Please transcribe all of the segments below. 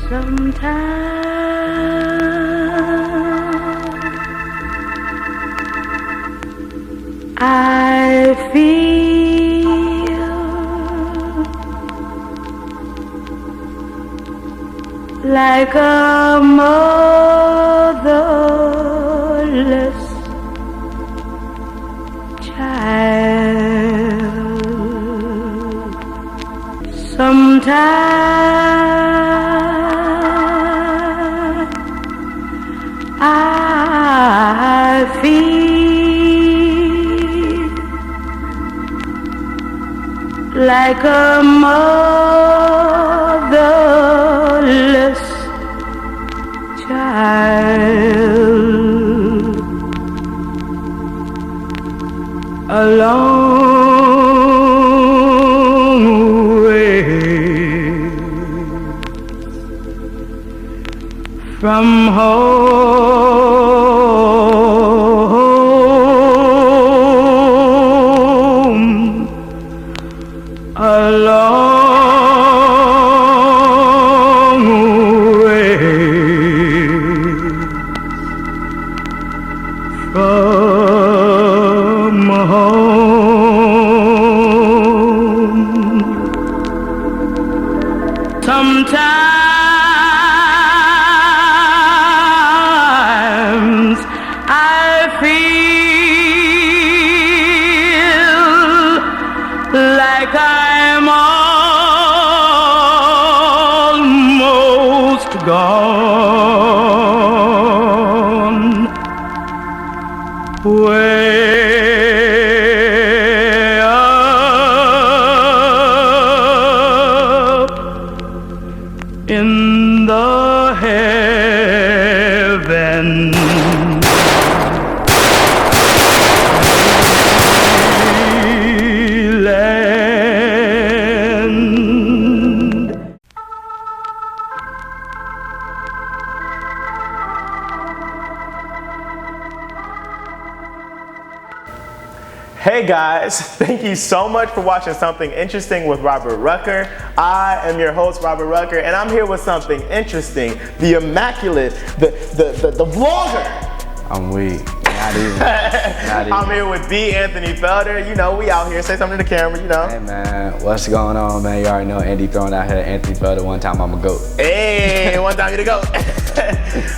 Sometimes I feel like a motherless child. Sometimes I feel like a motherless child, a long way from home, a long way from home. Sometimes I feel like I'm almost gone, way up in the heavens. Hey guys, thank you so much for watching Something Interesting with Robert Rucker. I am your host, Robert Rucker, and I'm here with something interesting. The immaculate, the vlogger. I'm weak. Not even. I'm here with D. Anthony Felder. You know, we out here. Say something to the camera, you know. Hey man, what's going on, man? You already know Andy throwing out here. Anthony Felder, one time I'm a goat. Hey, one time you to go.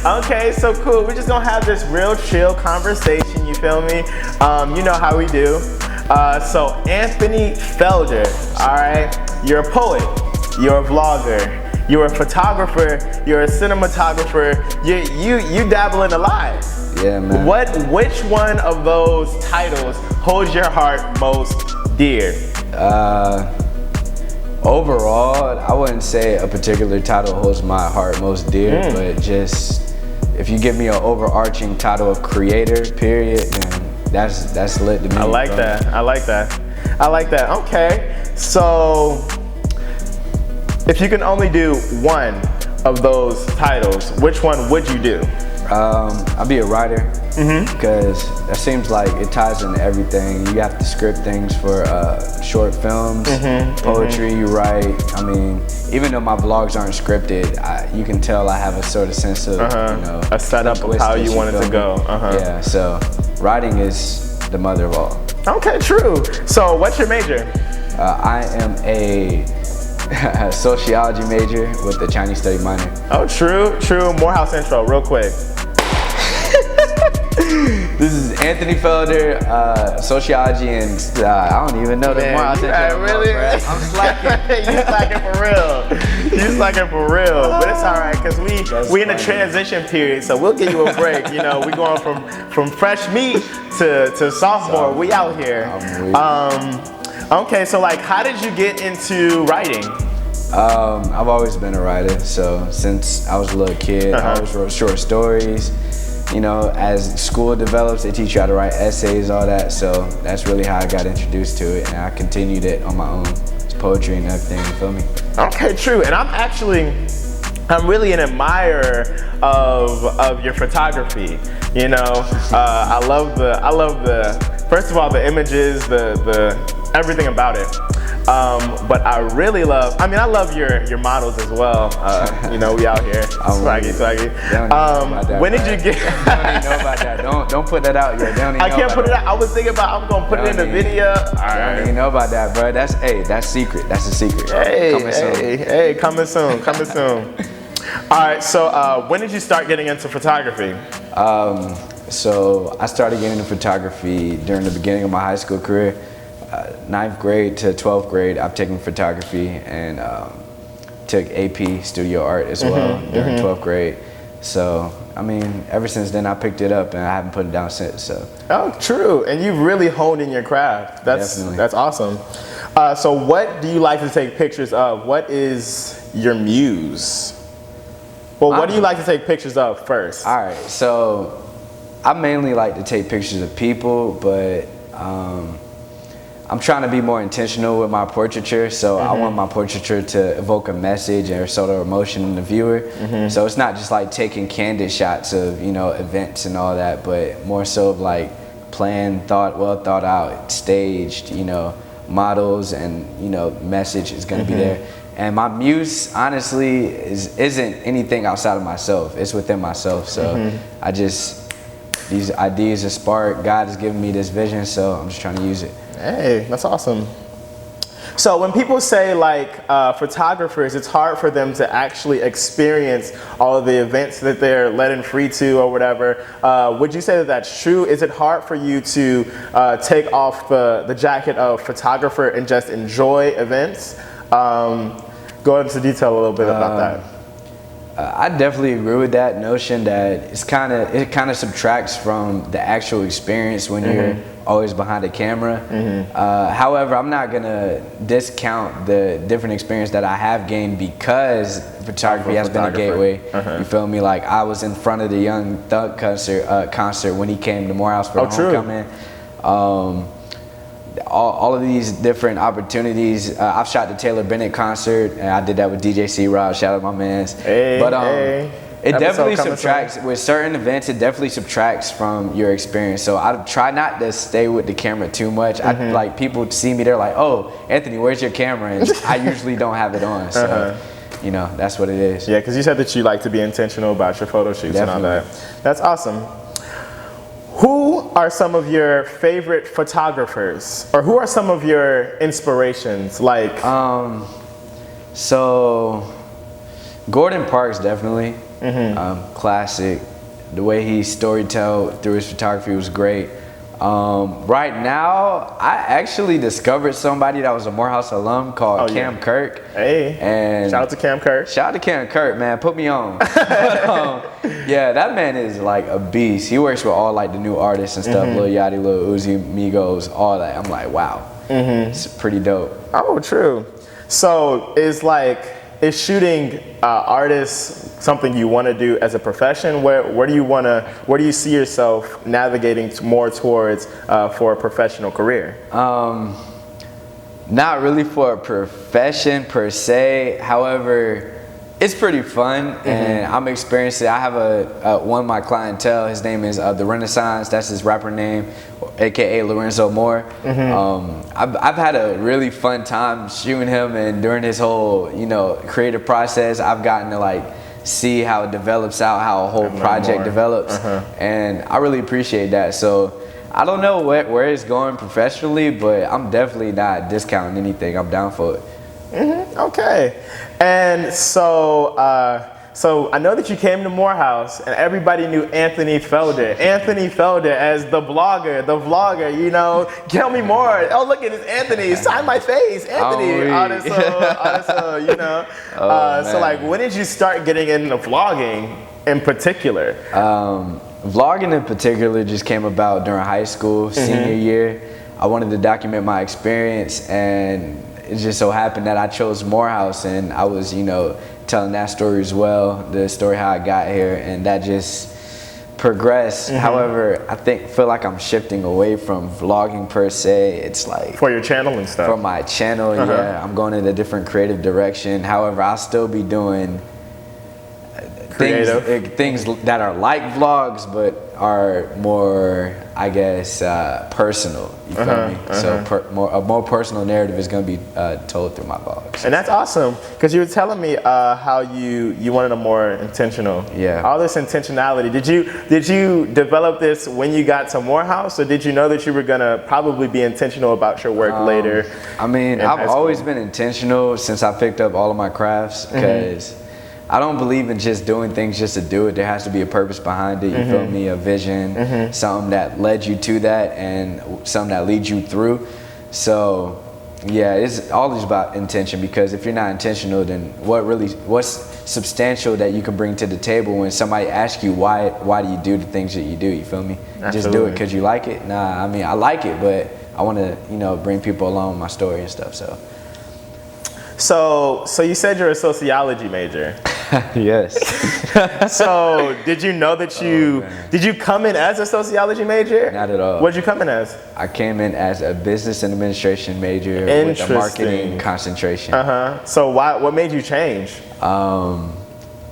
Okay, so cool. We're just gonna have this real chill conversation, you feel me? You know how we do. So Anthony Felder, all right? You're a poet, you're a vlogger, you're a photographer, you're a cinematographer, you dabble in a lot. Yeah, man. Which one of those titles holds your heart most dear? Overall, I wouldn't say a particular title holds my heart most dear, but just if you give me an overarching title of creator, period, then that's lit to me. I like that. I like that. I like that. Okay. So if you can only do one of those titles, which one would you do? I'll be a writer because that seems like it ties into everything. You have to script things for short films, poetry you write. I mean, even though my vlogs aren't scripted, you can tell I have a sort of sense of, you know, a setup of how you want it to go. Yeah, so writing is the mother of all. Okay, true. So what's your major? I am a sociology major with a Chinese study minor. Oh, true. Morehouse intro, real quick. This is Anthony Felder, sociology, and I don't even know the Morehouse intro. Really? I'm slacking. You slacking for real. You slacking for real. But it's all right, because we in a transition period, so we'll give you a break. You know, we going from fresh meat to sophomore. We out here. Okay, so like, how did you get into writing? I've always been a writer, so since I was a little kid, I always wrote short stories. You know, as school develops, they teach you how to write essays, all that, so that's really how I got introduced to it, and I continued it on my own. It's poetry and everything, you feel me? Okay, true, and I'm really an admirer of your photography. You know, I love the, first of all, the images, the everything about it. But I really love, I mean, I love your models as well. You know, we out here. Swaggy. When did you get? They don't even know about that. Don't put that out yet. They don't even I know can't about put it that. out. I was thinking about, I'm gonna put it in the video. All I right. don't even know about that, bro. That's secret. That's a secret. Coming soon. Coming soon. All right, so when did you start getting into photography? So I started getting into photography during the beginning of my high school career. 9th grade to 12th grade, I've taken photography and took AP studio art as well during 12th grade. So, I mean, ever since then I picked it up and I haven't put it down since. So. Oh, true. And you've really honed in your craft. That's awesome. So what do you like to take pictures of? What is your muse? Well, what do you like to take pictures of first? All right, so I mainly like to take pictures of people, but I'm trying to be more intentional with my portraiture. So I want my portraiture to evoke a message or sort of emotion in the viewer. So it's not just like taking candid shots of, you know, events and all that, but more so of like planned, well thought out, staged, you know, models and, you know, message is going to be there. And my muse, honestly, isn't anything outside of myself. It's within myself. So I just, these ideas are spark. God has given me this vision, so I'm just trying to use it. Hey, that's awesome. So when people say like photographers, it's hard for them to actually experience all of the events that they're letting free to or whatever. Would you say that that's true? Is it hard for you to take off the jacket of photographer and just enjoy events? Go into detail a little bit about that. I definitely agree with that notion that it kind of subtracts from the actual experience when you're always behind a camera. However, I'm not gonna discount the different experience that I have gained because photography has been a gateway. You feel me? Like I was in front of the Young Thug concert when he came to Morehouse for the homecoming. All of these different opportunities. I've shot the Taylor Bennett concert, and I did that with DJ S.i.R.R. Shout out my mans. It definitely subtracts with certain events. It definitely subtracts from your experience. So I try not to stay with the camera too much. I like people see me, they're like, "Oh, Anthony, where's your camera?" And I usually don't have it on. So you know, that's what it is. Yeah, because you said that you like to be intentional about your photo shoots and all that. That's awesome. Who are some of your favorite photographers, or who are some of your inspirations? Like, so Gordon Parks definitely, classic. The way he storytelled through his photography was great. Right now, I actually discovered somebody that was a Morehouse alum called Cam Kirk. And shout out to Cam Kirk. Shout out to Cam Kirk, man. Put me on. Yeah, that man is like a beast. He works with all like the new artists and stuff, Lil Yachty, Lil Uzi, Migos, all that. I'm like, wow, it's pretty dope. Oh, true. So is shooting artists something you want to do as a profession? Where do you see yourself navigating more towards for a professional career? Not really for a profession per se. However, it's pretty fun, and I'm experiencing. I have one of my clientele. His name is The Renaissance. That's his rapper name, aka Lorenzo Moore. I've had a really fun time shooting him, and during his whole creative process, I've gotten to like see how it develops out, how a whole project develops, and I really appreciate that. So I don't know where it's going professionally, but I'm definitely not discounting anything. I'm down for it. Okay. And so I know that you came to Morehouse and everybody knew Anthony Felder. Anthony Felder as the vlogger, you know. Tell me more. Oh, look at this Anthony. Sign my face. Anthony. You know. So like, when did you start getting into vlogging in particular? Vlogging in particular just came about during high school, senior year. I wanted to document my experience, and it just so happened that I chose Morehouse, and I was, telling that story as well, the story how I got here, and that just progressed. However, I feel like I'm shifting away from vlogging per se. It's like for your channel and stuff. For my channel, yeah, I'm going in a different creative direction. However, I'll still be doing Creative. things that are like vlogs, but are more, I guess, personal. You feel me? So a more personal narrative is going to be told through my vlogs. And that's awesome, because you were telling me how you wanted a more intentional. Yeah. All this intentionality. Did you develop this when you got to Morehouse, or did you know that you were gonna probably be intentional about your work later? I mean, I've always been intentional since I picked up all of my crafts, because I don't believe in just doing things just to do it. There has to be a purpose behind it, you feel me? A vision, something that led you to that, and something that leads you through. So yeah, it's always about intention, because if you're not intentional, then what's substantial that you can bring to the table when somebody asks you why do you do the things that you do, you feel me? Absolutely. Just do it because you like it? Nah, I mean, I like it, but I want to, bring people along with my story and stuff, So you said you're a sociology major. Yes. So did you know that did you come in as a sociology major? Not at all. What did you come in as? I came in as a business and administration major with a marketing concentration. So what made you change?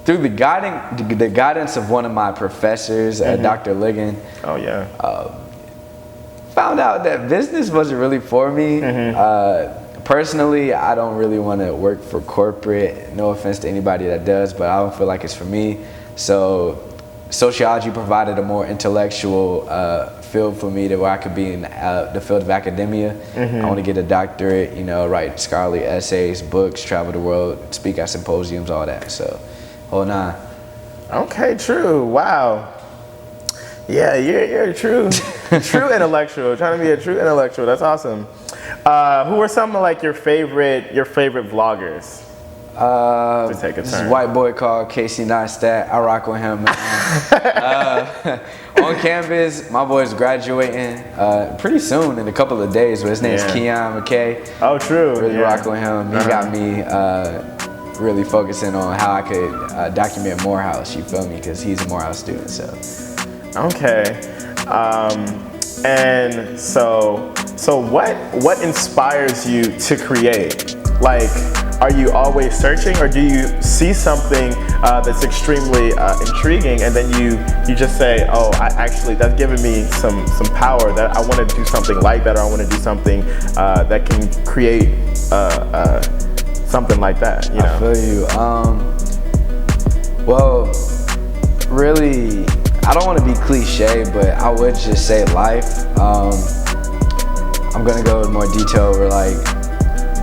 Through the guidance of one of my professors, Dr. Ligon. Oh yeah. Found out that business wasn't really for me. Personally, I don't really want to work for corporate. No offense to anybody that does, but I don't feel like it's for me. So sociology provided a more intellectual field for me, where I could be in the field of academia. I want to get a doctorate, write scholarly essays, books, travel the world, speak at symposiums, all that. So, whole nine. Okay, true. Wow. Yeah, you're a true intellectual. Trying to be a true intellectual. That's awesome. Who are some of like your favorite vloggers? To take a turn. This is a white boy called Casey Neistat. I rock with him, man. On campus, my boy's graduating pretty soon, in a couple of days. But his name's Keon McKay. Oh, true. Really rock with him. He got me really focusing on how I could document Morehouse. You feel me? Because he's a Morehouse student. So. Okay. And so what inspires you to create? Like, are you always searching, or do you see something that's extremely intriguing, and then you just say, oh, that's giving me some power, that I want to do something like that, or I want to do something that can create something like that, I feel you. Well, really, I don't want to be cliche, but I would just say life. I'm gonna go in more detail where, like,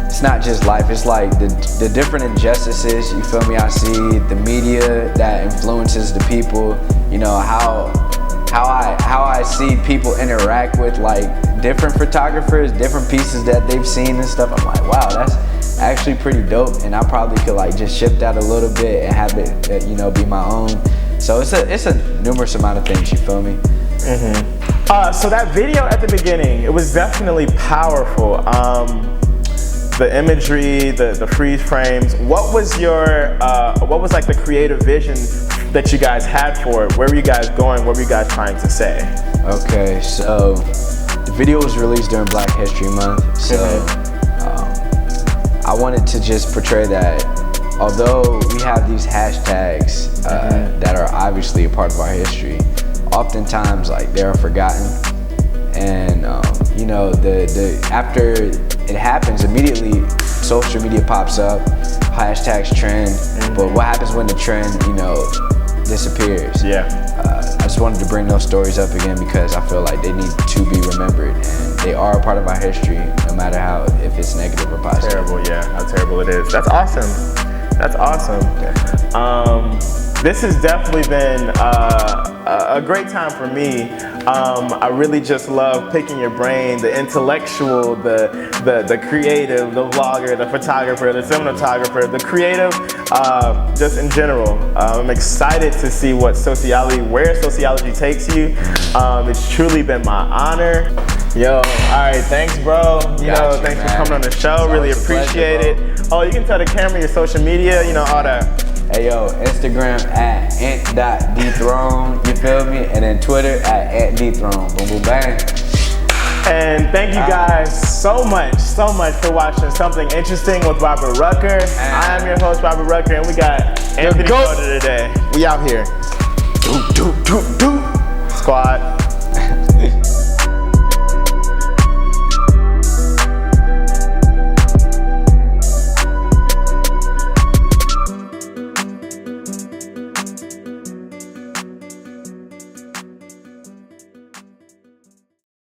it's not just life, it's like the different injustices, you feel me? I see the media that influences the people, how I see people interact with like different photographers, different pieces that they've seen and stuff. I'm like, wow, that's actually pretty dope, and I probably could like just shift that a little bit and have it, be my own. So it's a numerous amount of things, you feel me? So that video at the beginning, it was definitely powerful. The imagery, the freeze frames. What was like the creative vision that you guys had for it? Where were you guys going? What were you guys trying to say? Okay, so the video was released during Black History Month. So I wanted to just portray that although we have these hashtags that are obviously a part of our history, oftentimes like they're forgotten, and after it happens, immediately social media pops up, hashtags trend, but what happens when the trend disappears? I just wanted to bring those stories up again because I feel like they need to be remembered, and they are a part of our history, no matter if it's negative or positive. Terrible, how terrible it is. That's awesome. That's awesome. This has definitely been a great time for me. I really just love picking your brain, the intellectual, the creative, the vlogger, the photographer, the cinematographer, the creative, just in general. I'm excited to see where sociology takes you. It's truly been my honor. Yo, all right, thanks, bro. Thanks for coming on the show. Really appreciate it. Oh, you can tell the camera your social media, all that. Hey yo, Instagram at ant.dethrone, you feel me? And then Twitter at @dethrone. Boom, boom, bang. And thank you guys so much for watching Something Interesting with Robert Rucker. I am your host, Robert Rucker, and we got Anthony Felder today. We out here. Squad.